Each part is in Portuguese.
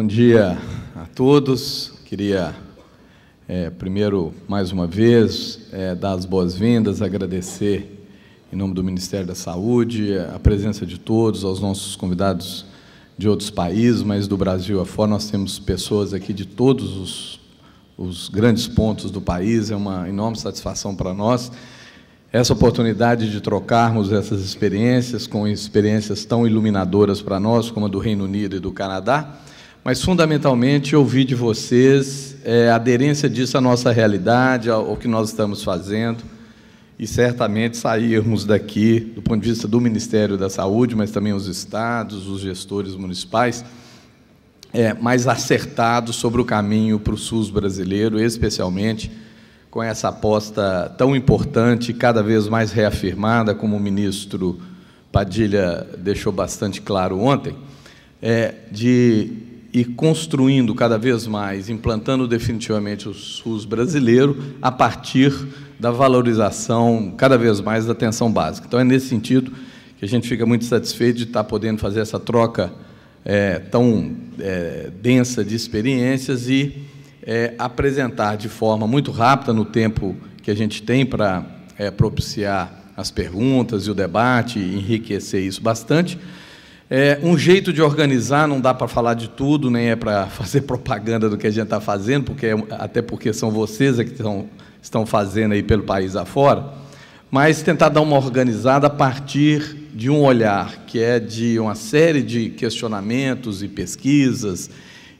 Bom dia a todos. Queria, primeiro, mais uma vez, dar as boas-vindas, agradecer, em nome do Ministério da Saúde, a presença de todos, aos nossos convidados de outros países, mas do Brasil afora. Nós temos pessoas aqui de todos os grandes pontos do país, é uma enorme satisfação para nós essa oportunidade de trocarmos essas experiências, com experiências tão iluminadoras para nós, como a do Reino Unido e do Canadá, mas, fundamentalmente, ouvir de vocês a aderência disso à nossa realidade, ao que nós estamos fazendo, e, certamente, sairmos daqui, do ponto de vista do Ministério da Saúde, mas também os estados, os gestores municipais, mais acertados sobre o caminho para o SUS brasileiro, especialmente com essa aposta tão importante, cada vez mais reafirmada, como o ministro Padilha deixou bastante claro ontem, de ir construindo cada vez mais, implantando definitivamente o SUS brasileiro a partir da valorização cada vez mais da atenção básica. Então, é nesse sentido que a gente fica muito satisfeito de estar podendo fazer essa troca tão densa de experiências e apresentar de forma muito rápida, no tempo que a gente tem para propiciar as perguntas e o debate, enriquecer isso bastante. Um jeito de organizar, não dá para falar de tudo, nem é para fazer propaganda do que a gente está fazendo, até porque são vocês que estão fazendo aí pelo país afora, mas tentar dar uma organizada a partir de um olhar que é de uma série de questionamentos e pesquisas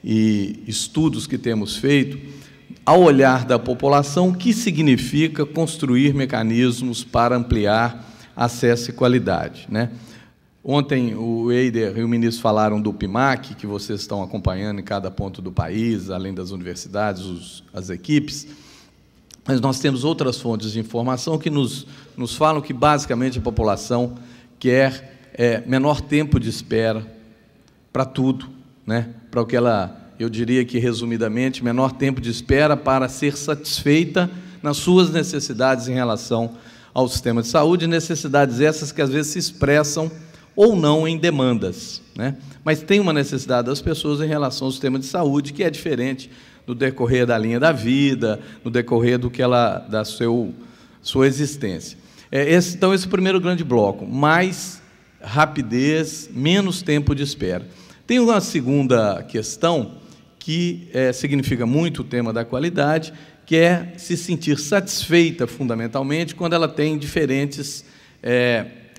e estudos que temos feito, ao olhar da população, o que significa construir mecanismos para ampliar acesso e qualidade, né? Ontem o Eider e o ministro falaram do PIMAC, que vocês estão acompanhando em cada ponto do país, além das universidades, as equipes, mas nós temos outras fontes de informação que nos falam que, basicamente, a população quer menor tempo de espera para tudo, né? Para o que eu diria que, resumidamente, menor tempo de espera para ser satisfeita nas suas necessidades em relação ao sistema de saúde, necessidades essas que, às vezes, se expressam ou não em demandas, né? Mas tem uma necessidade das pessoas em relação ao sistema de saúde que é diferente no decorrer da linha da vida, no decorrer da sua existência. Então, esse é o primeiro grande bloco, mais rapidez, menos tempo de espera. Tem uma segunda questão que significa muito o tema da qualidade, que é se sentir satisfeita, fundamentalmente, quando ela tem diferentes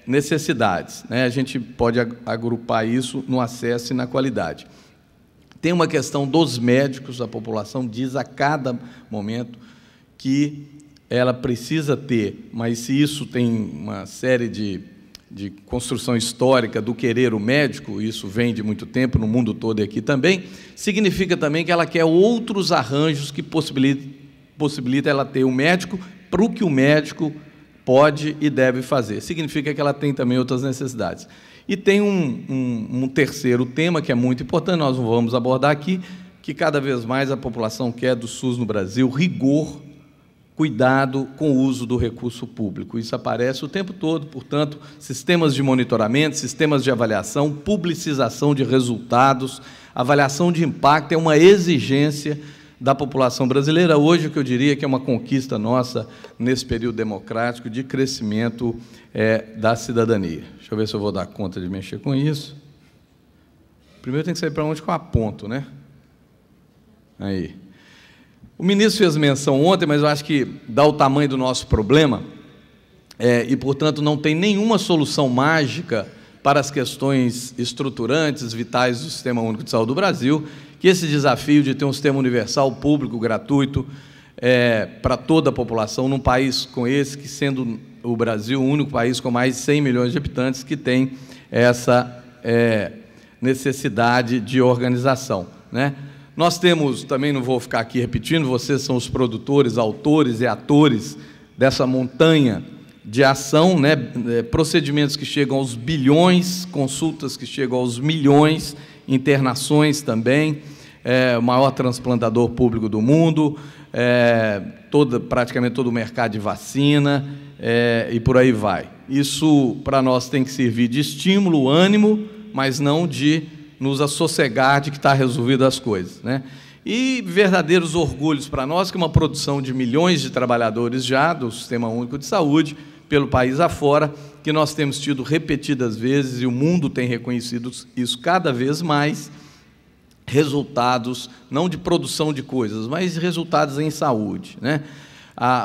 necessidades, né? A gente pode agrupar isso no acesso e na qualidade. Tem uma questão dos médicos, a população diz a cada momento que ela precisa ter, mas se isso tem uma série de construção histórica do querer o médico, isso vem de muito tempo, no mundo todo e aqui também, significa também que ela quer outros arranjos que possibilita ela ter o médico para o que o médico pode e deve fazer. Significa que ela tem também outras necessidades. E tem um terceiro tema que é muito importante, nós não vamos abordar aqui, que cada vez mais a população quer do SUS no Brasil: rigor, cuidado com o uso do recurso público. Isso aparece o tempo todo, portanto, sistemas de monitoramento, sistemas de avaliação, publicização de resultados, avaliação de impacto é uma exigência da população brasileira hoje, que eu diria que é uma conquista nossa nesse período democrático de crescimento da cidadania. Deixa eu ver se eu vou dar conta de mexer com isso. Primeiro tem que saber para onde que eu aponto, né? Aí. O ministro fez menção ontem, mas eu acho que dá o tamanho do nosso problema e, portanto, não tem nenhuma solução mágica para as questões estruturantes, vitais do Sistema Único de Saúde do Brasil, que esse desafio de ter um sistema universal, público, gratuito, para toda a população, num país com esse, que sendo o Brasil o único país com mais de 100 milhões de habitantes que tem essa necessidade de organização, né? Nós temos, também não vou ficar aqui repetindo, vocês são os produtores, autores e atores dessa montanha de ação, né? Procedimentos que chegam aos bilhões, consultas que chegam aos milhões, internações também, o maior transplantador público do mundo, praticamente todo o mercado de vacina, e por aí vai. Isso, para nós, tem que servir de estímulo, ânimo, mas não de nos assossegar de que está resolvido as coisas, né? E verdadeiros orgulhos para nós, que uma produção de milhões de trabalhadores já do Sistema Único de Saúde, pelo país afora, que nós temos tido repetidas vezes, e o mundo tem reconhecido isso cada vez mais, resultados, não de produção de coisas, mas resultados em saúde, né?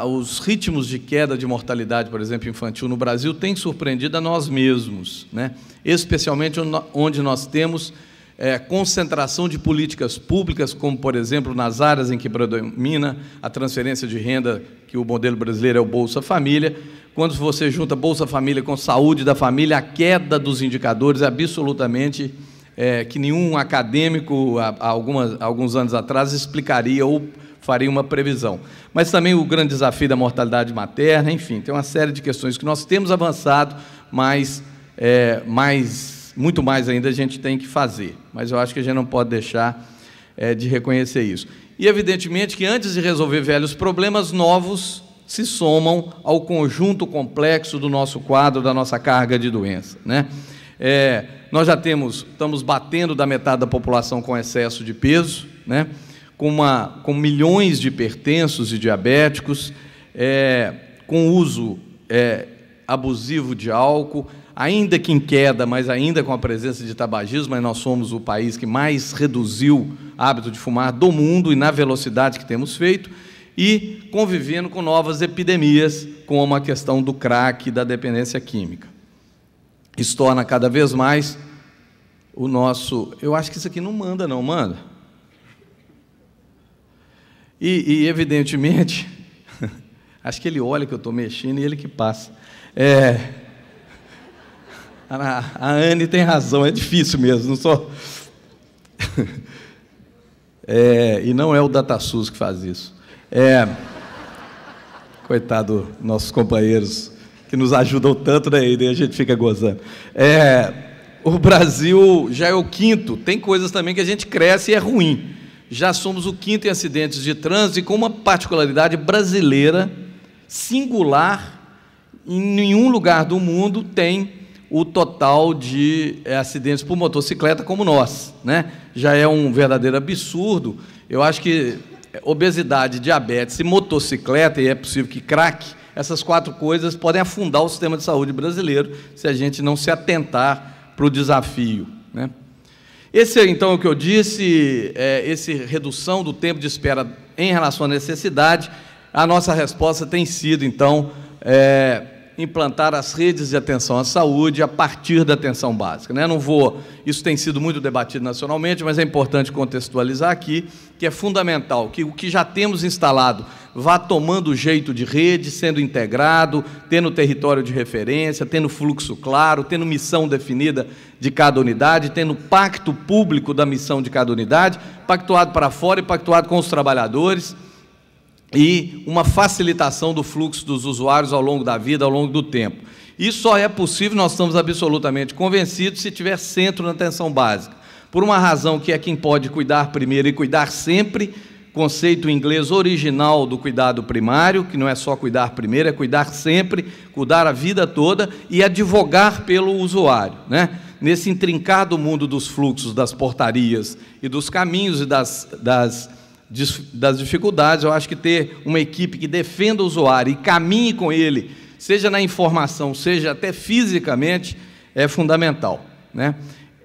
Os ritmos de queda de mortalidade, por exemplo, infantil no Brasil, têm surpreendido a nós mesmos, né? Especialmente onde nós temos concentração de políticas públicas, como, por exemplo, nas áreas em que predomina a transferência de renda, que o modelo brasileiro é o Bolsa Família. Quando você junta Bolsa Família com saúde da família, a queda dos indicadores é absolutamente que nenhum acadêmico, há alguns anos atrás, explicaria ou faria uma previsão. Mas também o grande desafio da mortalidade materna, enfim, tem uma série de questões que nós temos avançado, mas muito mais ainda a gente tem que fazer. Mas eu acho que a gente não pode deixar de reconhecer isso. E, evidentemente, que antes de resolver velhos problemas, novos se somam ao conjunto complexo do nosso quadro, da nossa carga de doença, né? Nós já estamos batendo da metade da população com excesso de peso, né? Com milhões de hipertensos e diabéticos, com uso abusivo de álcool, ainda que em queda, mas ainda com a presença de tabagismo, mas nós somos o país que mais reduziu o hábito de fumar do mundo e na velocidade que temos feito, e convivendo com novas epidemias, como a questão do crack e da dependência química. Isso torna cada vez mais o nosso... Eu acho que isso aqui não manda, não manda? E evidentemente, acho que ele olha que eu estou mexendo e ele que passa. A Anne tem razão, é difícil mesmo, não sou... e não é o DataSUS que faz isso. Coitado, nossos companheiros que nos ajudam tanto, né? E a gente fica gozando. O Brasil já é o quinto, tem coisas também que a gente cresce e é ruim. Já somos o quinto em acidentes de trânsito, e com uma particularidade brasileira, singular, em nenhum lugar do mundo tem o total de acidentes por motocicleta como nós, né? Já é um verdadeiro absurdo. Eu acho que obesidade, diabetes e motocicleta, e é possível que crack, essas quatro coisas podem afundar o sistema de saúde brasileiro se a gente não se atentar para o desafio, né? Esse, então, é o que eu disse, essa redução do tempo de espera em relação à necessidade. A nossa resposta tem sido, então, implantar as redes de atenção à saúde a partir da atenção básica, né? Isso tem sido muito debatido nacionalmente, mas é importante contextualizar aqui que é fundamental que o que já temos instalado vá tomando jeito de rede, sendo integrado, tendo território de referência, tendo fluxo claro, tendo missão definida de cada unidade, tendo pacto público da missão de cada unidade, pactuado para fora e pactuado com os trabalhadores, e uma facilitação do fluxo dos usuários ao longo da vida, ao longo do tempo. Isso só é possível, nós estamos absolutamente convencidos, se tiver centro na atenção básica. Por uma razão que é quem pode cuidar primeiro e cuidar sempre, conceito em inglês original do cuidado primário, que não é só cuidar primeiro, é cuidar sempre, cuidar a vida toda e advogar pelo usuário, né? Nesse intrincado mundo dos fluxos, das portarias e dos caminhos e das dificuldades, eu acho que ter uma equipe que defenda o usuário e caminhe com ele, seja na informação, seja até fisicamente, é fundamental, né?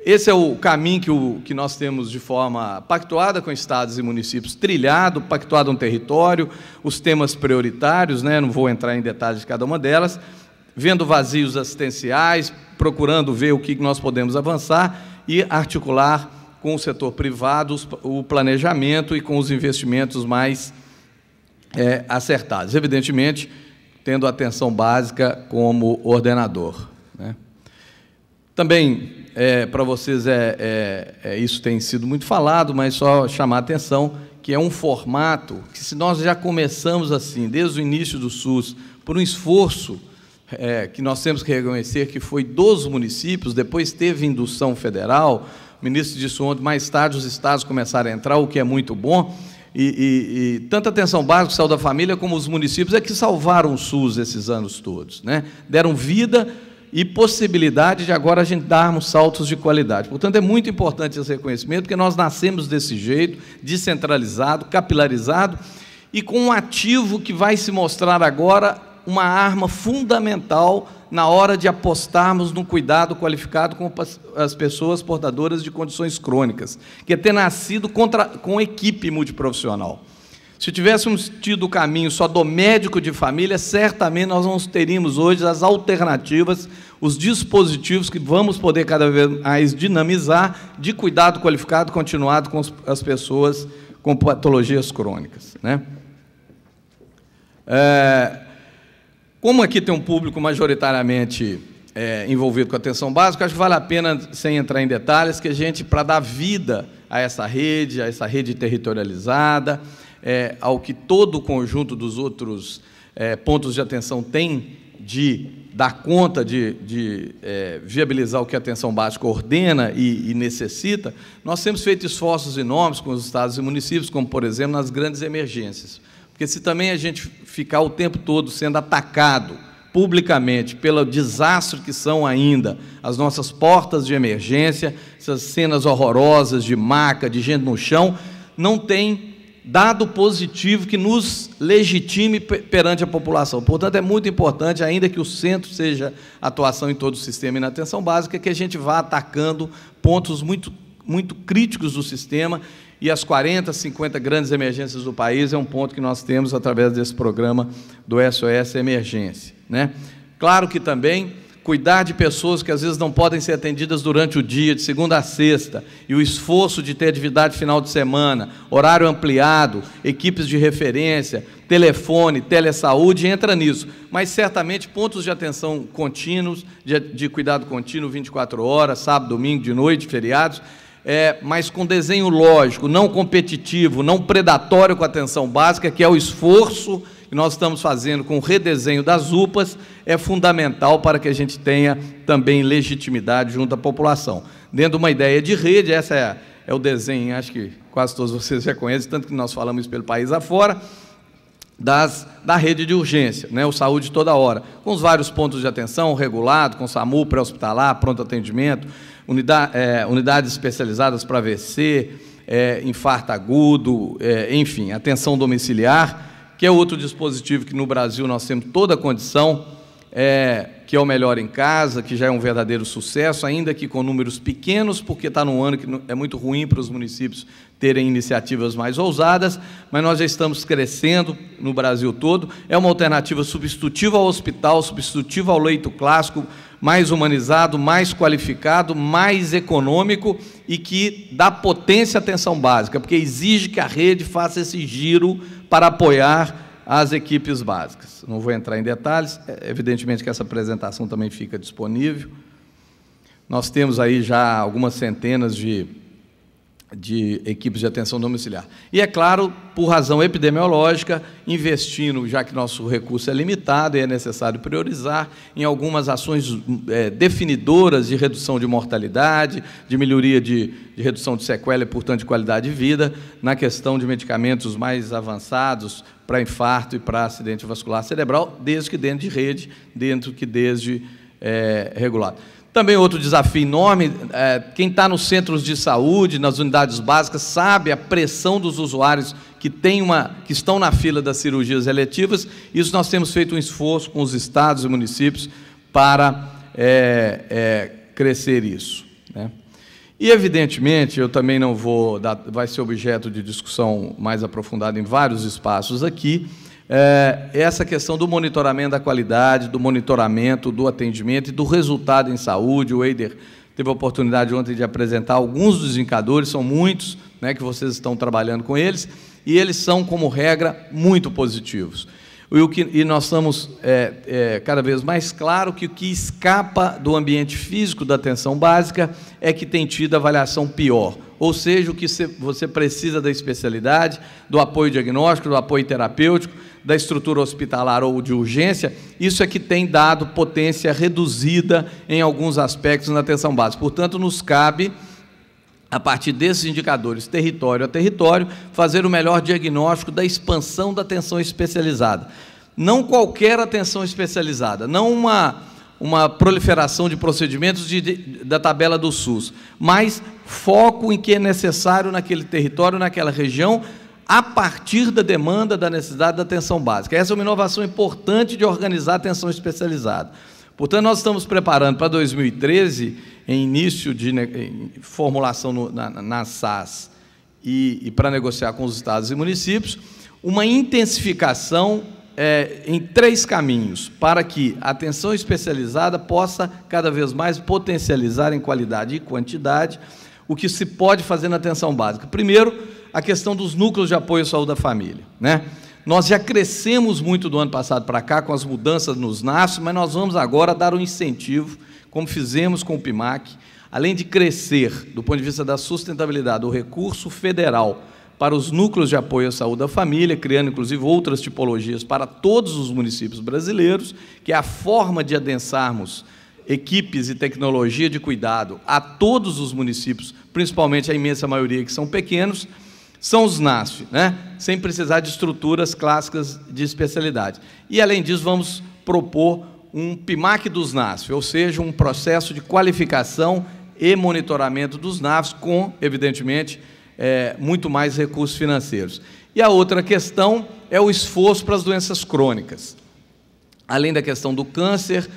Esse é o caminho que nós temos de forma pactuada com estados e municípios, trilhado, pactuado um território, os temas prioritários, né? Não vou entrar em detalhes de cada uma delas, vendo vazios assistenciais, procurando ver o que nós podemos avançar e articular com o setor privado o planejamento e com os investimentos mais acertados. Evidentemente, tendo a atenção básica como ordenador, né? Também, para vocês, isso tem sido muito falado, mas só chamar a atenção que é um formato que, se nós já começamos assim, desde o início do SUS, por um esforço que nós temos que reconhecer que foi dos municípios, depois teve indução federal, o ministro disse ontem, mais tarde os estados começaram a entrar, o que é muito bom, e tanto a atenção básica, saúde da família, como os municípios é que salvaram o SUS esses anos todos, né? Deram vida e possibilidade de agora a gente darmos saltos de qualidade. Portanto, é muito importante esse reconhecimento, porque nós nascemos desse jeito, descentralizado, capilarizado, e com um ativo que vai se mostrar agora uma arma fundamental na hora de apostarmos no cuidado qualificado com as pessoas portadoras de condições crônicas, que é ter nascido com equipe multiprofissional. Se tivéssemos tido o caminho só do médico de família, certamente nós não teríamos hoje as alternativas, os dispositivos que vamos poder cada vez mais dinamizar de cuidado qualificado continuado com as pessoas com patologias crônicas, né? Como aqui tem um público majoritariamente envolvido com a atenção básica, acho que vale a pena, sem entrar em detalhes, que a gente, para dar vida a essa rede territorializada, ao que todo o conjunto dos outros pontos de atenção tem de dar conta de viabilizar o que a atenção básica ordena e necessita, nós temos feito esforços enormes com os estados e municípios, como, por exemplo, nas grandes emergências. Porque se também a gente ficar o tempo todo sendo atacado publicamente pelo desastre que são ainda as nossas portas de emergência, essas cenas horrorosas de maca, de gente no chão, não tem dado positivo que nos legitime perante a população. Portanto, é muito importante, ainda que o centro seja atuação em todo o sistema e na atenção básica, que a gente vá atacando pontos muito críticos do sistema, e as 40, 50 grandes emergências do país é um ponto que nós temos através desse programa do SOS Emergência, né? Claro que também cuidar de pessoas que às vezes não podem ser atendidas durante o dia, de segunda a sexta, e o esforço de ter atividade final de semana, horário ampliado, equipes de referência, telefone, telesaúde, entra nisso. Mas, certamente, pontos de atenção contínuos, de cuidado contínuo, 24 horas, sábado, domingo, de noite, feriados, mas com desenho lógico, não competitivo, não predatório com a atenção básica, que é o esforço que nós estamos fazendo com o redesenho das UPAs, é fundamental para que a gente tenha também legitimidade junto à população. Dentro de uma ideia de rede, essa é o desenho, acho que quase todos vocês já conhecem, tanto que nós falamos isso pelo país afora, da rede de urgência, né, o Saúde Toda Hora, com os vários pontos de atenção regulado, com SAMU, pré-hospitalar, pronto atendimento, unidades especializadas para AVC, infarto agudo, enfim, atenção domiciliar, que é outro dispositivo que no Brasil nós temos toda a condição, que é o Melhor em Casa, que já é um verdadeiro sucesso, ainda que com números pequenos, porque está num ano que é muito ruim para os municípios terem iniciativas mais ousadas, mas nós já estamos crescendo no Brasil todo. É uma alternativa substitutiva ao hospital, substitutiva ao leito clássico, mais humanizado, mais qualificado, mais econômico e que dá potência à atenção básica, porque exige que a rede faça esse giro para apoiar as equipes básicas. Não vou entrar em detalhes, evidentemente que essa apresentação também fica disponível. Nós temos aí já algumas centenas de equipes de atenção domiciliar. E, é claro, por razão epidemiológica, investindo, já que nosso recurso é limitado e é necessário priorizar, em algumas ações definidoras de redução de mortalidade, de melhoria de redução de sequela e, portanto, de qualidade de vida, na questão de medicamentos mais avançados para infarto e para acidente vascular cerebral, desde que dentro de rede, desde regulado. Também outro desafio enorme, quem está nos centros de saúde, nas unidades básicas, sabe a pressão dos usuários que estão na fila das cirurgias eletivas. Isso nós temos feito um esforço com os estados e municípios para crescer isso, né? E, evidentemente, eu também não vou vai ser objeto de discussão mais aprofundada em vários espaços aqui, essa questão do monitoramento da qualidade, do monitoramento, do atendimento e do resultado em saúde. O Eider teve a oportunidade ontem de apresentar alguns dos indicadores, são muitos, né, que vocês estão trabalhando com eles, e eles são, como regra, muito positivos. E nós estamos cada vez mais claro que o que escapa do ambiente físico da atenção básica é que tem tido avaliação pior, ou seja, o que você precisa da especialidade, do apoio diagnóstico, do apoio terapêutico, da estrutura hospitalar ou de urgência, isso é que tem dado potência reduzida em alguns aspectos na atenção básica. Portanto, nos cabe, a partir desses indicadores, território a território, fazer o melhor diagnóstico da expansão da atenção especializada. Não qualquer atenção especializada, não uma proliferação de procedimentos da tabela do SUS, mas foco em que é necessário naquele território, naquela região, a partir da demanda, da necessidade da atenção básica. Essa é uma inovação importante de organizar a atenção especializada. Portanto, nós estamos preparando para 2013, em início de formulação na SAS e para negociar com os estados e municípios, uma intensificação em 3 caminhos, para que a atenção especializada possa cada vez mais potencializar em qualidade e quantidade o que se pode fazer na atenção básica. Primeiro, a questão dos núcleos de apoio à saúde da família, né? Nós já crescemos muito do ano passado para cá com as mudanças nos NASF, mas nós vamos agora dar um incentivo, como fizemos com o PIMAC, além de crescer, do ponto de vista da sustentabilidade, o recurso federal para os núcleos de apoio à saúde da família, criando, inclusive, outras tipologias para todos os municípios brasileiros, que é a forma de adensarmos equipes e tecnologia de cuidado a todos os municípios, principalmente a imensa maioria que são pequenos, são os NASF, né? Sem precisar de estruturas clássicas de especialidade. E, além disso, vamos propor um PIMAC dos NASF, ou seja, um processo de qualificação e monitoramento dos NASF com, evidentemente, muito mais recursos financeiros. E a outra questão é o esforço para as doenças crônicas. Além da questão do câncer,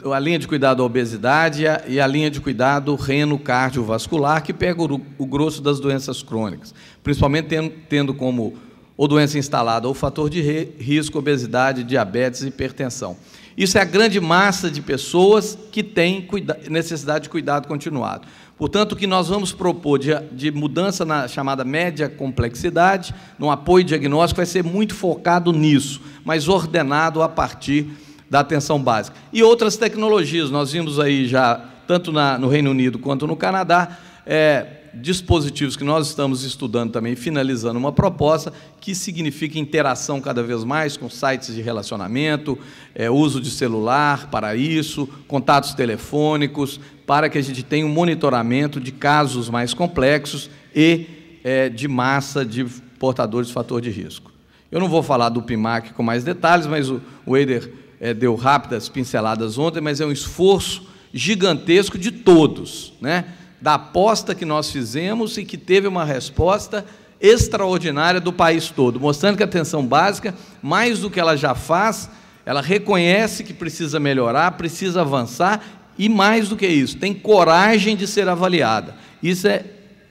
a linha de cuidado à obesidade e a linha de cuidado reno-cardiovascular, que pega o grosso das doenças crônicas, principalmente tendo como ou doença instalada ou fator de risco, obesidade, diabetes e hipertensão. Isso é a grande massa de pessoas que têm necessidade de cuidado continuado. Portanto, o que nós vamos propor de mudança na chamada média complexidade, no apoio diagnóstico, vai ser muito focado nisso, mas ordenado a partir da atenção básica. E outras tecnologias, nós vimos aí já, tanto no Reino Unido quanto no Canadá, dispositivos que nós estamos estudando também, finalizando uma proposta que significa interação cada vez mais com sites de relacionamento, uso de celular para isso, contatos telefônicos, para que a gente tenha um monitoramento de casos mais complexos e de massa de portadores de fator de risco. Eu não vou falar do PIMAC com mais detalhes, mas o Eider deu rápidas pinceladas ontem, mas é um esforço gigantesco de todos, né? Da aposta que nós fizemos e que teve uma resposta extraordinária do país todo, mostrando que a atenção básica, mais do que ela já faz, ela reconhece que precisa melhorar, precisa avançar e, mais do que isso, tem coragem de ser avaliada. Isso é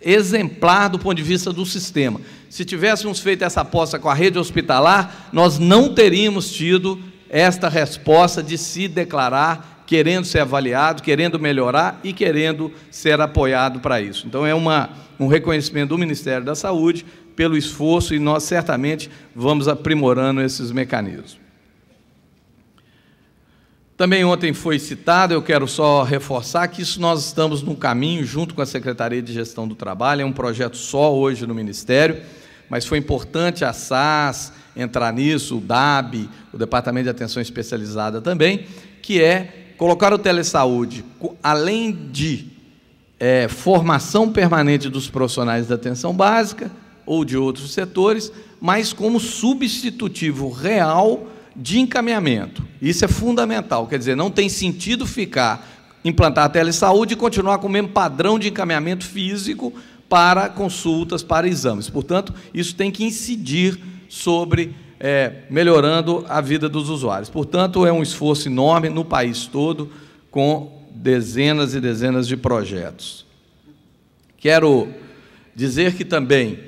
exemplar do ponto de vista do sistema. Se tivéssemos feito essa aposta com a rede hospitalar, nós não teríamos tido esta resposta de se declarar querendo ser avaliado, querendo melhorar e querendo ser apoiado para isso. Então, é um reconhecimento do Ministério da Saúde pelo esforço e nós certamente vamos aprimorando esses mecanismos. Também ontem foi citado, eu quero só reforçar que isso nós estamos no caminho, junto com a Secretaria de Gestão do Trabalho, é um projeto só hoje no Ministério, mas foi importante a SAS entrar nisso, o DAB, o Departamento de Atenção Especializada também, que é colocar o telesaúde, além de formação permanente dos profissionais da atenção básica ou de outros setores, mas como substitutivo real de encaminhamento. Isso é fundamental, quer dizer, não tem sentido implantar a telesaúde e continuar com o mesmo padrão de encaminhamento físico para consultas, para exames. Portanto, isso tem que incidir sobre melhorando a vida dos usuários. Portanto, é um esforço enorme no país todo, com dezenas e dezenas de projetos. Quero dizer que também,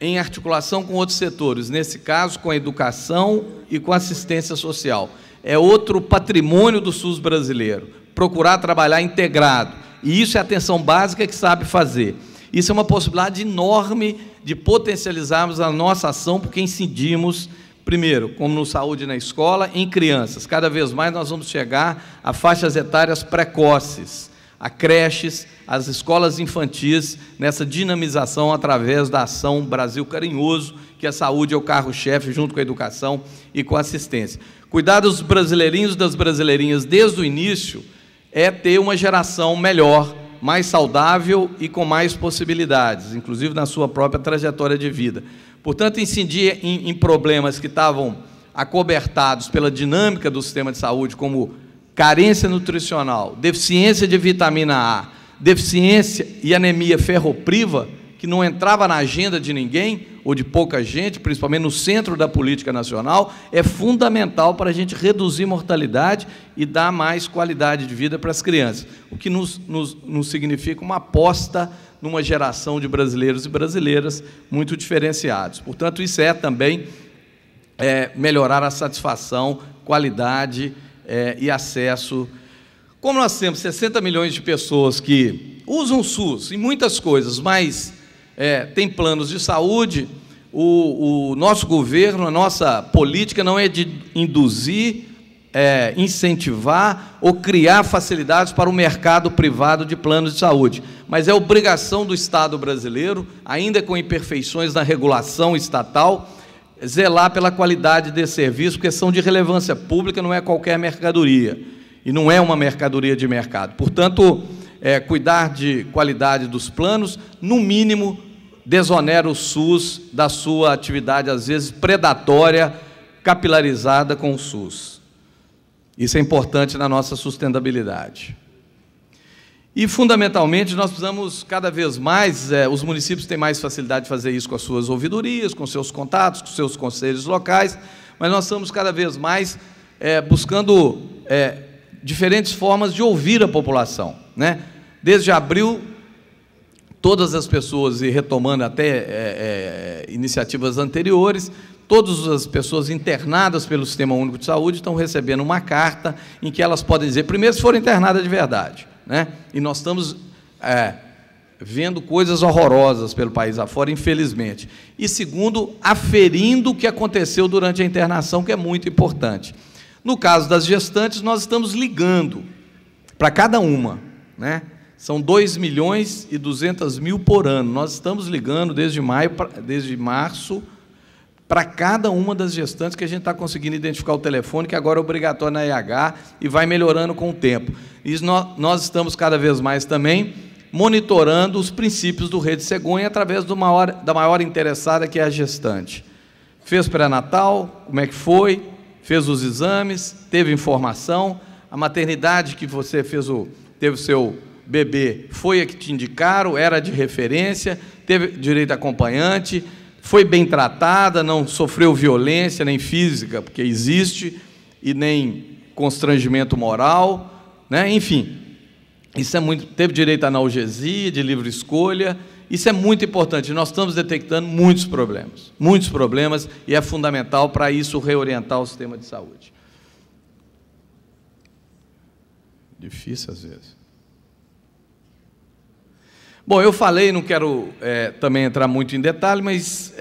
em articulação com outros setores, nesse caso com a educação e com a assistência social, é outro patrimônio do SUS brasileiro, procurar trabalhar integrado, e isso é a atenção básica que sabe fazer. Isso é uma possibilidade enorme de potencializarmos a nossa ação, porque incidimos, primeiro, como no saúde na escola, em crianças. Cada vez mais nós vamos chegar a faixas etárias precoces, a creches, as escolas infantis, nessa dinamização através da ação Brasil Carinhoso, que a saúde é o carro-chefe, junto com a educação e com a assistência. Cuidar dos brasileirinhos e das brasileirinhas desde o início é ter uma geração melhor, mais saudável e com mais possibilidades, inclusive na sua própria trajetória de vida. Portanto, incidir em problemas que estavam acobertados pela dinâmica do sistema de saúde, como carência nutricional, deficiência de vitamina A, deficiência e anemia ferropriva, que não entrava na agenda de ninguém, ou de pouca gente, principalmente no centro da política nacional, é fundamental para a gente reduzir mortalidade e dar mais qualidade de vida para as crianças, o que nos significa uma aposta numa geração de brasileiros e brasileiras muito diferenciados. Portanto, isso é também melhorar a satisfação, qualidade e acesso. Como nós temos 60 milhões de pessoas que usam o SUS em muitas coisas, mas tem planos de saúde, o nosso governo, a nossa política não é de induzir, incentivar ou criar facilidades para o mercado privado de planos de saúde, mas é obrigação do Estado brasileiro, ainda com imperfeições na regulação estatal, zelar pela qualidade desse serviço, porque são de relevância pública, não é qualquer mercadoria, e não é uma mercadoria de mercado. Portanto, cuidar de qualidade dos planos, no mínimo, desonera o SUS da sua atividade, às vezes, predatória, capilarizada com o SUS. Isso é importante na nossa sustentabilidade. E, fundamentalmente, nós precisamos, cada vez mais, os municípios têm mais facilidade de fazer isso com as suas ouvidorias, com seus contatos, com seus conselhos locais, mas nós estamos cada vez mais buscando diferentes formas de ouvir a população, né? Desde abril, todas as pessoas, e retomando até iniciativas anteriores, todas as pessoas internadas pelo Sistema Único de Saúde estão recebendo uma carta em que elas podem dizer, primeiro, se foram internadas de verdade, né? E nós estamos vendo coisas horrorosas pelo país afora, infelizmente. E, segundo, aferindo o que aconteceu durante a internação, que é muito importante. No caso das gestantes, nós estamos ligando para cada uma, né? São 2.200.000 por ano. Nós estamos ligando desde março, para cada uma das gestantes, que a gente está conseguindo identificar o telefone, que agora é obrigatório na IH e vai melhorando com o tempo. E nós estamos cada vez mais também monitorando os princípios do Rede Cegonha através da maior interessada, que é a gestante. Fez pré-natal, como é que foi? Fez os exames, teve informação, a maternidade que você teve o seu bebê foi a que te indicaram, era de referência, teve direito a acompanhante, foi bem tratada, não sofreu violência, nem física, porque existe, e nem constrangimento moral, né? Enfim, isso teve direito à analgesia, de livre escolha, isso é muito importante. Nós estamos detectando muitos problemas, e é fundamental para isso reorientar o sistema de saúde. Difícil às vezes. Bom, eu falei, não quero também entrar muito em detalhe, mas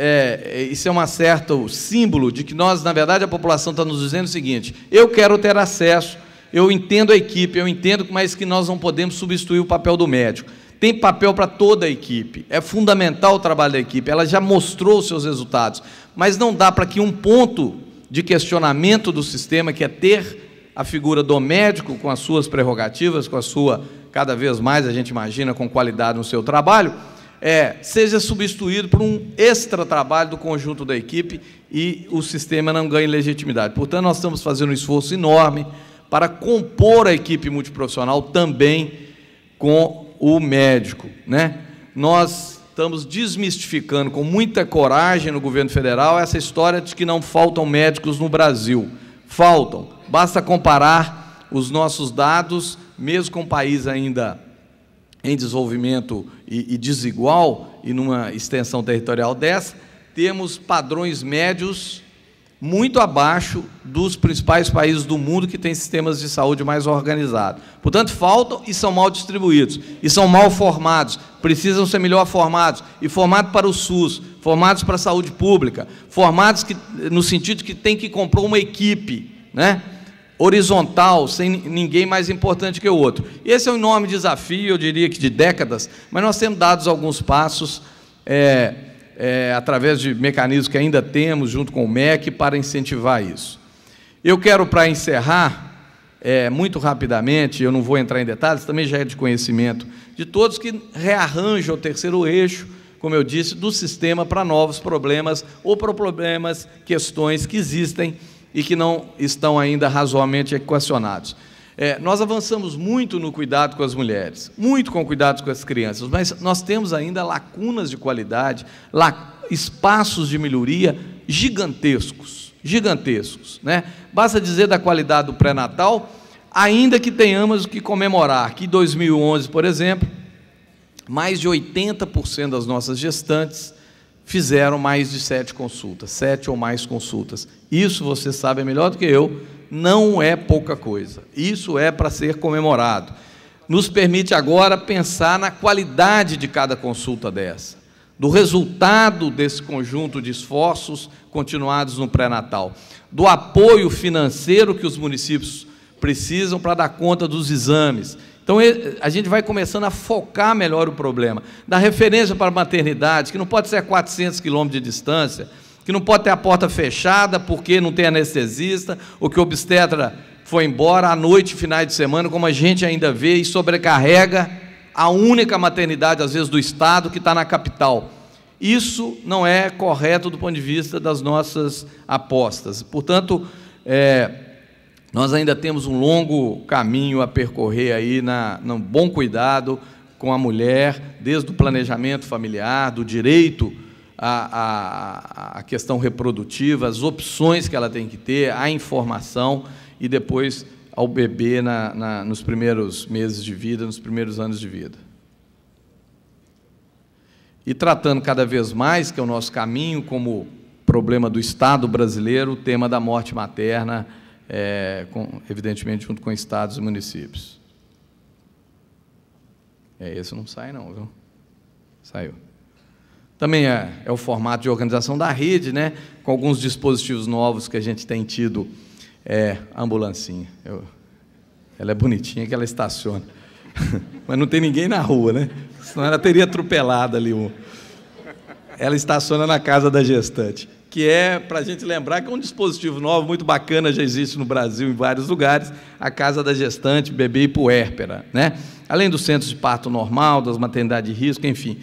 isso é um certo símbolo de que nós, na verdade, a população está nos dizendo o seguinte: eu quero ter acesso, eu entendo a equipe, eu entendo, mas que nós não podemos substituir o papel do médico. Tem papel para toda a equipe, é fundamental o trabalho da equipe, ela já mostrou os seus resultados, mas não dá para que um ponto de questionamento do sistema, que é ter a figura do médico com as suas prerrogativas, com a sua, cada vez mais a gente imagina, com qualidade no seu trabalho, seja substituído por um extra trabalho do conjunto da equipe e o sistema não ganhe legitimidade. Portanto, nós estamos fazendo um esforço enorme para compor a equipe multiprofissional também com o médico, né? Nós estamos desmistificando com muita coragem no governo federal essa história de que não faltam médicos no Brasil. Faltam. Basta comparar os nossos dados, mesmo com um país ainda em desenvolvimento e desigual, e numa extensão territorial dessa, temos padrões médios muito abaixo dos principais países do mundo que têm sistemas de saúde mais organizados. Portanto, faltam e são mal distribuídos, e são mal formados, precisam ser melhor formados, e formados para o SUS, formados para a saúde pública, formados no sentido que tem que comprar uma equipe, né, horizontal, sem ninguém mais importante que o outro. Esse é um enorme desafio, eu diria que de décadas, mas nós temos dado alguns passos, através de mecanismos que ainda temos, junto com o MEC, para incentivar isso. Eu quero, para encerrar, muito rapidamente, eu não vou entrar em detalhes, também já é de conhecimento de todos, que rearranjam o terceiro eixo, como eu disse, do sistema para novos problemas, ou para problemas, questões que existem e que não estão ainda razoavelmente equacionados. Nós avançamos muito no cuidado com as mulheres, muito com cuidado com as crianças, mas nós temos ainda lacunas de qualidade, espaços de melhoria gigantescos, né? Basta dizer da qualidade do pré-natal, ainda que tenhamos que comemorar que em 2011, por exemplo, mais de 80% das nossas gestantes fizeram mais de 7 consultas, 7 ou mais consultas. Isso, você sabe melhor do que eu, não é pouca coisa. Isso é para ser comemorado. Nos permite agora pensar na qualidade de cada consulta dessa, do resultado desse conjunto de esforços continuados no pré-natal, do apoio financeiro que os municípios precisam para dar conta dos exames. Então, a gente vai começando a focar melhor o problema, dar referência para a maternidade, que não pode ser a 400 quilômetros de distância, que não pode ter a porta fechada porque não tem anestesista, ou que o obstetra foi embora à noite, finais de semana, como a gente ainda vê, e sobrecarrega a única maternidade, às vezes, do Estado, que está na capital. Isso não é correto do ponto de vista das nossas apostas. Portanto, nós ainda temos um longo caminho a percorrer aí no bom cuidado com a mulher, desde o planejamento familiar, do direito à questão reprodutiva, as opções que ela tem que ter, a informação e depois ao bebê nos primeiros meses de vida, nos primeiros anos de vida. E tratando cada vez mais, que é o nosso caminho, como problema do Estado brasileiro, o tema da morte materna, evidentemente, junto com estados e municípios. Esse não sai não, viu? Saiu. Também é o formato de organização da rede, né? Com alguns dispositivos novos que a gente tem tido, a ambulancinha. Ela é bonitinha, que ela estaciona. Mas não tem ninguém na rua, né? Senão ela teria atropelado ali. Ela estaciona na casa da gestante, que para a gente lembrar que é um dispositivo novo, muito bacana, já existe no Brasil, em vários lugares, a casa da gestante, bebê e puérpera, né? Além dos centros de parto normal, das maternidades de risco, enfim,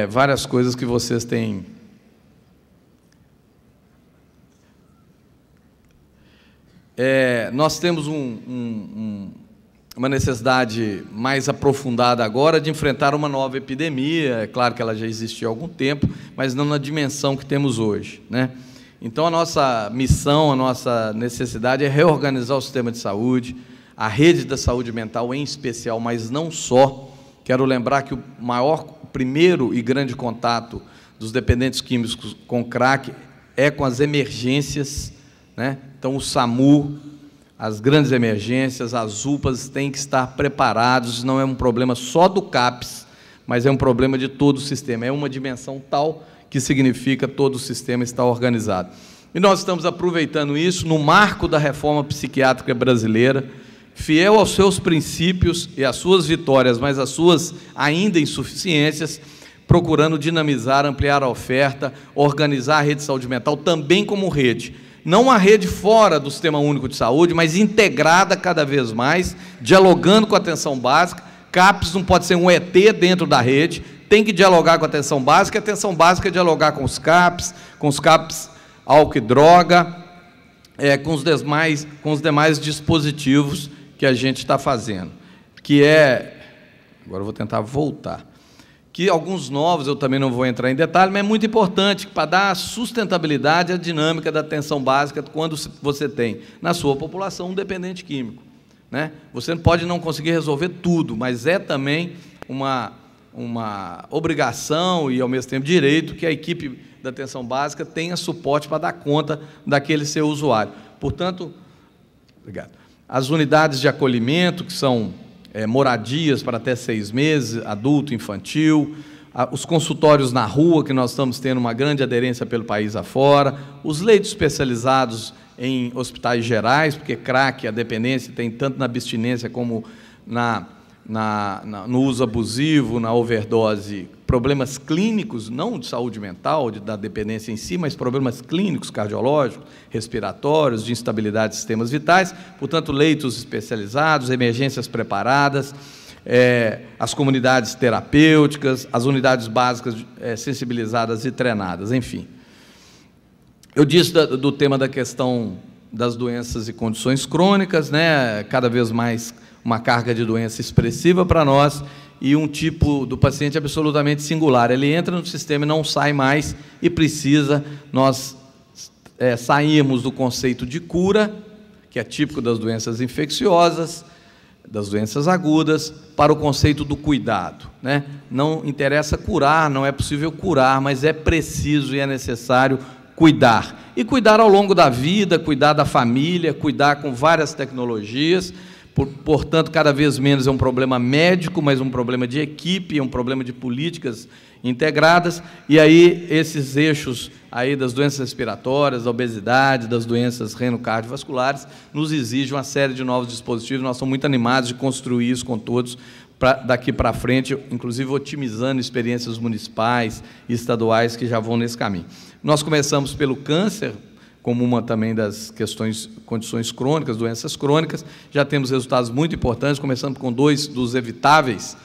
várias coisas que vocês têm. Nós temos uma necessidade mais aprofundada agora de enfrentar uma nova epidemia. É claro que ela já existia há algum tempo, mas não na dimensão que temos hoje, né? Então, a nossa missão, a nossa necessidade é reorganizar o sistema de saúde, a rede da saúde mental em especial, mas não só. Quero lembrar que o primeiro e grande contato dos dependentes químicos com crack é com as emergências, né? Então, o SAMU, as grandes emergências, as UPAs têm que estar preparados. Não é um problema só do CAPS, mas é um problema de todo o sistema. É uma dimensão tal que significa todo o sistema estar organizado. E nós estamos aproveitando isso no marco da reforma psiquiátrica brasileira, fiel aos seus princípios e às suas vitórias, mas às suas ainda insuficiências, procurando dinamizar, ampliar a oferta, organizar a rede de saúde mental também como rede. Não uma rede fora do Sistema Único de Saúde, mas integrada cada vez mais, dialogando com a atenção básica. CAPS não pode ser um ET dentro da rede, tem que dialogar com a atenção básica é dialogar com os CAPS álcool e droga, com os demais dispositivos que a gente está fazendo. Agora eu vou tentar voltar. Que alguns novos, eu também não vou entrar em detalhe, mas é muito importante para dar sustentabilidade à dinâmica da atenção básica quando você tem na sua população um dependente químico, né? Você pode não conseguir resolver tudo, mas é também uma obrigação e, ao mesmo tempo, direito que a equipe da atenção básica tenha suporte para dar conta daquele seu usuário. Portanto, obrigado. As unidades de acolhimento, que são moradias para até 6 meses, adulto, infantil, os consultórios na rua, que nós estamos tendo uma grande aderência pelo país afora, os leitos especializados em hospitais gerais, porque crack, a dependência, tem tanto na abstinência como no uso abusivo, na overdose, problemas clínicos, não de saúde mental, da dependência em si, mas problemas clínicos, cardiológicos, respiratórios, de instabilidade de sistemas vitais. Portanto, leitos especializados, emergências preparadas, as comunidades terapêuticas, as unidades básicas sensibilizadas e treinadas, enfim. Eu disse do tema da questão das doenças e condições crônicas, né? Cada vez mais uma carga de doença expressiva para nós, e um tipo do paciente absolutamente singular. Ele entra no sistema e não sai mais, e precisa nós sairmos do conceito de cura, que é típico das doenças infecciosas, das doenças agudas, para o conceito do cuidado, né? Não interessa curar, não é possível curar, mas é preciso e é necessário cuidar. E cuidar ao longo da vida, cuidar da família, cuidar com várias tecnologias. Portanto, cada vez menos é um problema médico, mas um problema de equipe, é um problema de políticas integradas. E aí esses eixos aí das doenças respiratórias, da obesidade, das doenças renocardiovasculares, nos exigem uma série de novos dispositivos. Nós estamos muito animados de construir isso com todos, daqui para frente, inclusive otimizando experiências municipais e estaduais que já vão nesse caminho. Nós começamos pelo câncer, como uma também das condições crônicas, doenças crônicas. Já temos resultados muito importantes, começando com 2 dos evitáveis,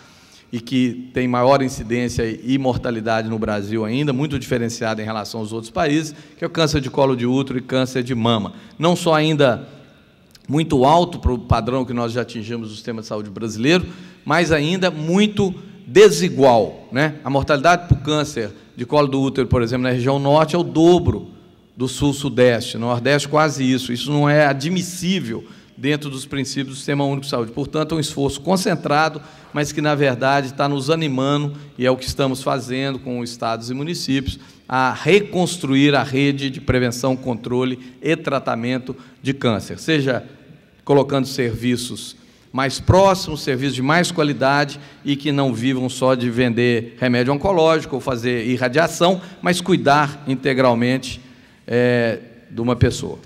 e que tem maior incidência e mortalidade no Brasil ainda, muito diferenciada em relação aos outros países, que é o câncer de colo de útero e câncer de mama. Não só ainda muito alto para o padrão que nós já atingimos do sistema de saúde brasileiro, mas ainda muito desigual, né? A mortalidade por câncer de colo do útero, por exemplo, na região norte, é o dobro do sul-sudeste, no nordeste quase isso. Isso não é admissível dentro dos princípios do Sistema Único de Saúde. Portanto, é um esforço concentrado, mas que, na verdade, está nos animando, e é o que estamos fazendo com os estados e municípios, a reconstruir a rede de prevenção, controle e tratamento de câncer, seja colocando serviços mais próximos, serviços de mais qualidade, e que não vivam só de vender remédio oncológico ou fazer irradiação, mas cuidar integralmente de uma pessoa.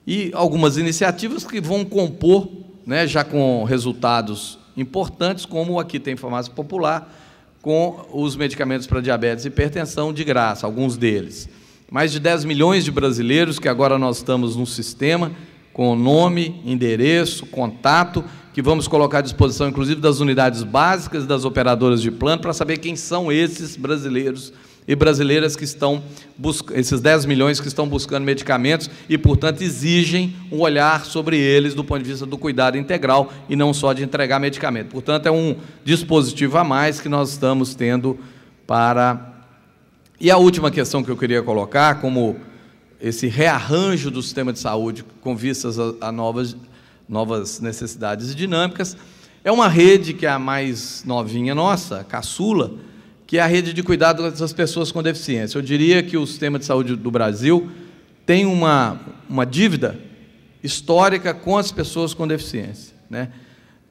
E algumas iniciativas que vão compor, né, já com resultados importantes, como aqui tem farmácia popular, com os medicamentos para diabetes e hipertensão de graça, alguns deles. Mais de 10 milhões de brasileiros, que agora nós estamos num sistema com nome, endereço, contato, que vamos colocar à disposição, inclusive, das unidades básicas das operadoras de plano, para saber quem são esses brasileiros e brasileiras que estão esses 10 milhões que estão buscando medicamentos e, portanto, exigem um olhar sobre eles do ponto de vista do cuidado integral e não só de entregar medicamento. Portanto, é um dispositivo a mais que nós estamos tendo para... E a última questão que eu queria colocar, como esse rearranjo do sistema de saúde com vistas a novas necessidades e dinâmicas, é uma rede que é a mais novinha nossa, a caçula, que é a rede de cuidado das pessoas com deficiência. Eu diria que o sistema de saúde do Brasil tem uma dívida histórica com as pessoas com deficiência, né?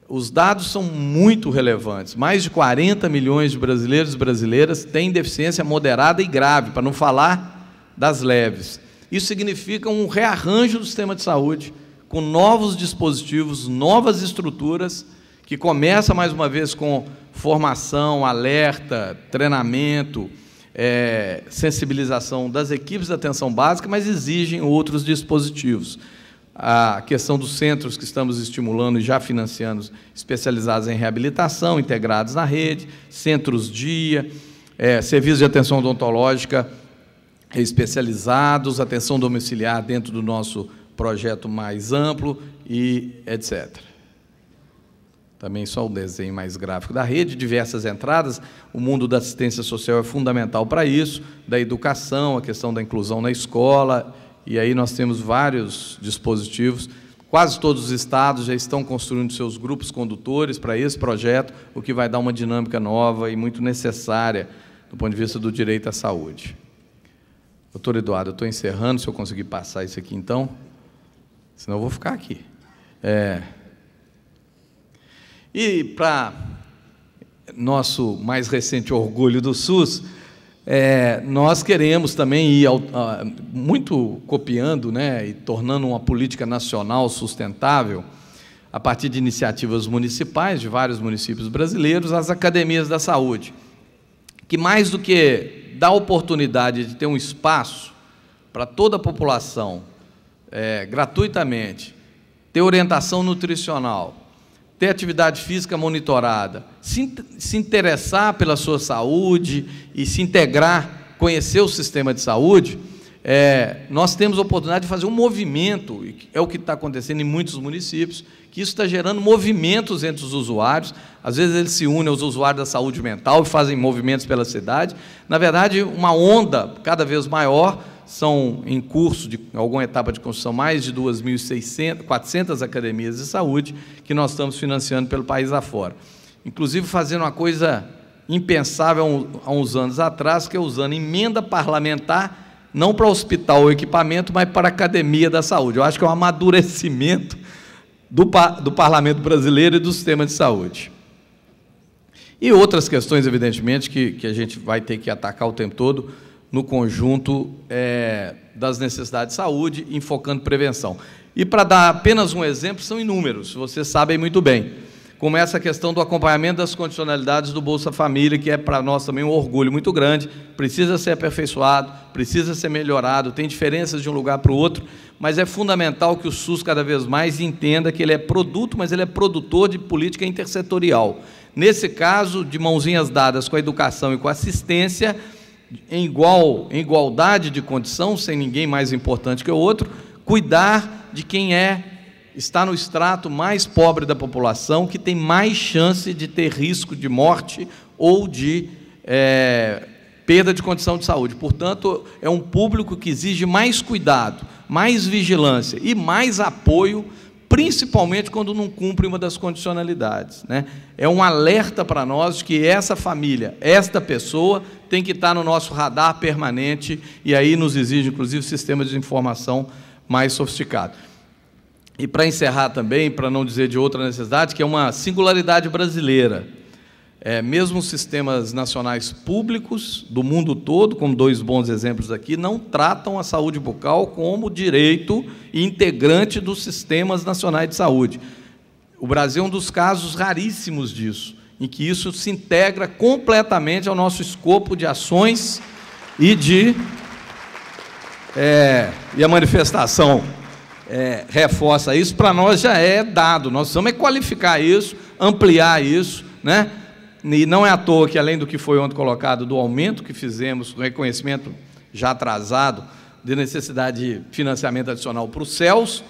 Os dados são muito relevantes. Mais de 40 milhões de brasileiros e brasileiras têm deficiência moderada e grave, para não falar das leves. Isso significa um rearranjo do sistema de saúde, com novos dispositivos, novas estruturas, que começa, mais uma vez, com formação, alerta, treinamento, sensibilização das equipes de atenção básica, mas exigem outros dispositivos. A questão dos centros que estamos estimulando e já financiando, especializados em reabilitação, integrados na rede, centros-dia, serviços de atenção odontológica especializados, atenção domiciliar dentro do nosso projeto mais amplo, e etc. Também só o desenho mais gráfico da rede, diversas entradas. O mundo da assistência social é fundamental para isso, da educação, a questão da inclusão na escola, e aí nós temos vários dispositivos. Quase todos os estados já estão construindo seus grupos condutores para esse projeto, o que vai dar uma dinâmica nova e muito necessária do ponto de vista do direito à saúde. Doutor Eduardo, eu estou encerrando, se eu conseguir passar isso aqui, então, senão eu vou ficar aqui. E, para nosso mais recente orgulho do SUS, nós queremos também ir muito copiando, né, e tornando uma política nacional sustentável, a partir de iniciativas municipais de vários municípios brasileiros, as academias da saúde, que, mais do que dar oportunidade de ter um espaço para toda a população, gratuitamente, ter orientação nutricional, ter atividade física monitorada, se interessar pela sua saúde e se integrar, conhecer o sistema de saúde, nós temos a oportunidade de fazer um movimento, e é o que está acontecendo em muitos municípios, que isso está gerando movimentos entre os usuários. Às vezes eles se unem aos usuários da saúde mental e fazem movimentos pela cidade. Na verdade, uma onda cada vez maior, são em curso de alguma etapa de construção mais de 2.400 academias de saúde que nós estamos financiando pelo país afora. Inclusive fazendo uma coisa impensável há uns anos atrás, que é usando emenda parlamentar, não para hospital ou equipamento, mas para a academia da saúde. Eu acho que é um amadurecimento do parlamento brasileiro e do sistema de saúde. E outras questões, evidentemente, que a gente vai ter que atacar o tempo todo, no conjunto das necessidades de saúde, enfocando prevenção. E, para dar apenas um exemplo, são inúmeros, vocês sabem muito bem, como essa questão do acompanhamento das condicionalidades do Bolsa Família, que é para nós também um orgulho muito grande, precisa ser aperfeiçoado, precisa ser melhorado, tem diferenças de um lugar para o outro, mas é fundamental que o SUS cada vez mais entenda que ele é produto, mas ele é produtor de política intersetorial. Nesse caso, de mãozinhas dadas com a educação e com a assistência, em igualdade de condição, sem ninguém mais importante que o outro, cuidar de quem está no extrato mais pobre da população, que tem mais chance de ter risco de morte ou de perda de condição de saúde. Portanto, é um público que exige mais cuidado, mais vigilância e mais apoio, principalmente quando não cumpre uma das condicionalidades, né? É um alerta para nós de que essa família, esta pessoa, tem que estar no nosso radar permanente, e aí nos exige, inclusive, sistemas de informação mais sofisticados. E, para encerrar também, para não dizer de outra necessidade, que é uma singularidade brasileira, mesmo os sistemas nacionais públicos do mundo todo, como dois bons exemplos aqui, não tratam a saúde bucal como direito integrante dos sistemas nacionais de saúde. O Brasil é um dos casos raríssimos disso, em que isso se integra completamente ao nosso escopo de ações e a manifestação reforça isso. Para nós já é dado, nós precisamos qualificar isso, ampliar isso, né? E não é à toa que, além do que foi ontem colocado, do aumento que fizemos, do reconhecimento já atrasado, de necessidade de financiamento adicional para os CELs,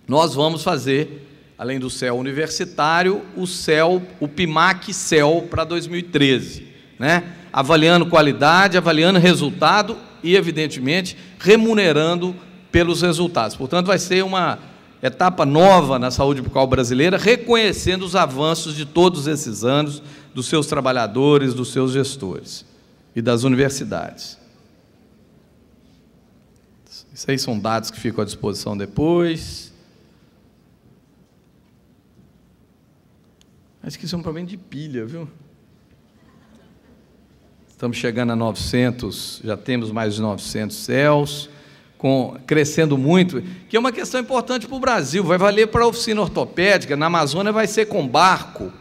nós vamos fazer, além do CEL universitário, o PIMAC-CEL para 2013, né? Avaliando qualidade, avaliando resultado e, evidentemente, remunerando pelos resultados. Portanto, vai ser uma etapa nova na saúde bucal brasileira, reconhecendo os avanços de todos esses anos, dos seus trabalhadores, dos seus gestores e das universidades. Isso aí são dados que ficam à disposição depois. Acho que isso é um problema de pilha, viu? Estamos chegando a 900, já temos mais de 900 CELs, crescendo muito, que é uma questão importante para o Brasil, vai valer para a oficina ortopédica, na Amazônia vai ser com barco,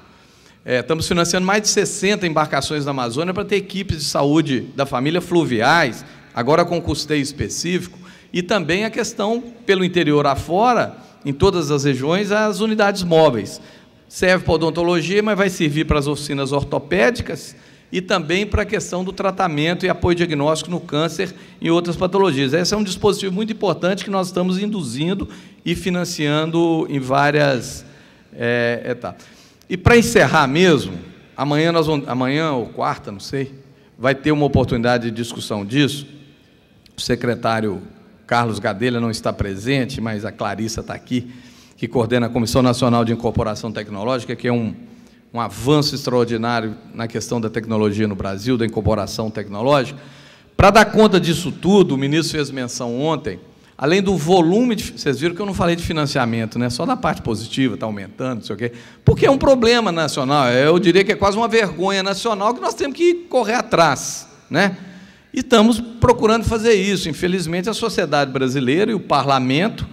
estamos financiando mais de 60 embarcações na Amazônia para ter equipes de saúde da família fluviais, agora com custeio específico, e também a questão, pelo interior afora, em todas as regiões, as unidades móveis. Serve para odontologia, mas vai servir para as oficinas ortopédicas, e também para a questão do tratamento e apoio diagnóstico no câncer e outras patologias. Esse é um dispositivo muito importante que nós estamos induzindo e financiando em várias etapas. E, para encerrar mesmo, amanhã ou quarta, não sei, vai ter uma oportunidade de discussão disso. O secretário Carlos Gadelha não está presente, mas a Clarissa está aqui, que coordena a Comissão Nacional de Incorporação Tecnológica, que é um avanço extraordinário na questão da tecnologia no Brasil, da incorporação tecnológica. Para dar conta disso tudo, o ministro fez menção ontem, além do volume vocês viram que eu não falei de financiamento, né? Só da parte positiva, está aumentando, não sei o quê, porque é um problema nacional, eu diria que é quase uma vergonha nacional que nós temos que correr atrás, né? E estamos procurando fazer isso. Infelizmente, a sociedade brasileira e o parlamento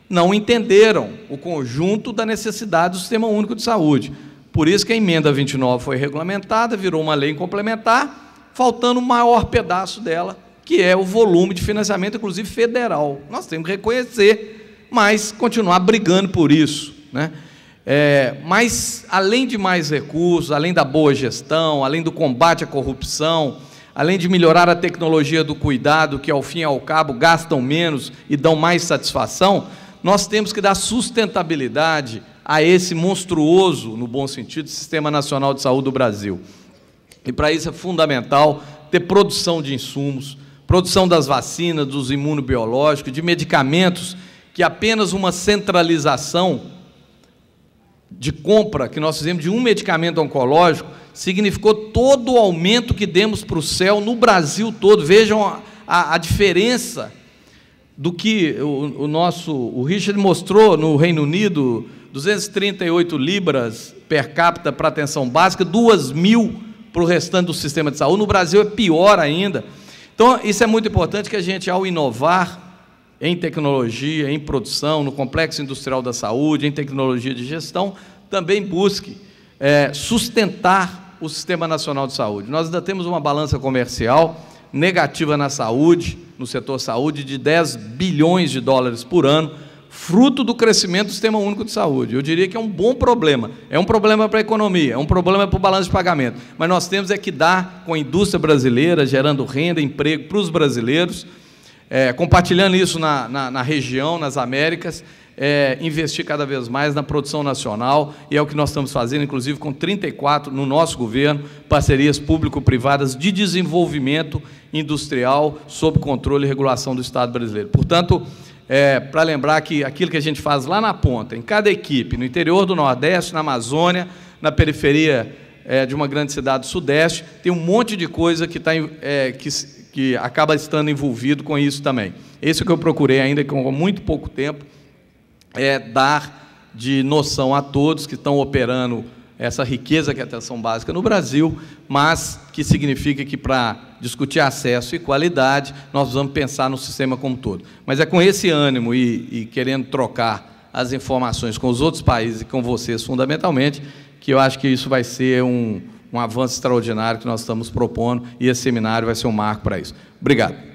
não entenderam o conjunto da necessidade do Sistema Único de Saúde. Por isso que a emenda 29 foi regulamentada, virou uma lei complementar, faltando o maior pedaço dela, que é o volume de financiamento, inclusive federal. Nós temos que reconhecer, mas continuar brigando por isso, né? Mas, além de mais recursos, além da boa gestão, além do combate à corrupção, além de melhorar a tecnologia do cuidado, que ao fim e ao cabo gastam menos e dão mais satisfação, nós temos que dar sustentabilidade a esse monstruoso, no bom sentido, Sistema Nacional de Saúde do Brasil. E para isso é fundamental ter produção de insumos, produção das vacinas, dos imunobiológicos, de medicamentos, que apenas uma centralização de compra que nós fizemos de um medicamento oncológico significou todo o aumento que demos para o céu no Brasil todo. Vejam a diferença do que o Richard mostrou no Reino Unido, 238 libras per capita para atenção básica, 2.000 para o restante do sistema de saúde. No Brasil é pior ainda. Então, isso é muito importante, que a gente, ao inovar em tecnologia, em produção, no complexo industrial da saúde, em tecnologia de gestão, também busque sustentar o Sistema Nacional de Saúde. Nós ainda temos uma balança comercial negativa na saúde, no setor saúde, de 10 bilhões de dólares por ano, fruto do crescimento do Sistema Único de Saúde. Eu diria que é um bom problema, é um problema para a economia, é um problema para o balanço de pagamento, mas nós temos que dar com a indústria brasileira, gerando renda, emprego para os brasileiros, compartilhando isso na região, nas Américas, investir cada vez mais na produção nacional, e é o que nós estamos fazendo, inclusive com 34, no nosso governo, parcerias público-privadas de desenvolvimento industrial sob controle e regulação do Estado brasileiro. Portanto, para lembrar que aquilo que a gente faz lá na ponta, em cada equipe, no interior do Nordeste, na Amazônia, na periferia de uma grande cidade do Sudeste, tem um monte de coisa que acaba estando envolvido com isso também. Esse é o que eu procurei, ainda com muito pouco tempo, dar de noção a todos que estão operando essa riqueza que é a atenção básica no Brasil, mas que significa que, para discutir acesso e qualidade, nós vamos pensar no sistema como um todo. Mas é com esse ânimo e querendo trocar as informações com os outros países e com vocês, fundamentalmente, que eu acho que isso vai ser um avanço extraordinário que nós estamos propondo, e esse seminário vai ser um marco para isso. Obrigado.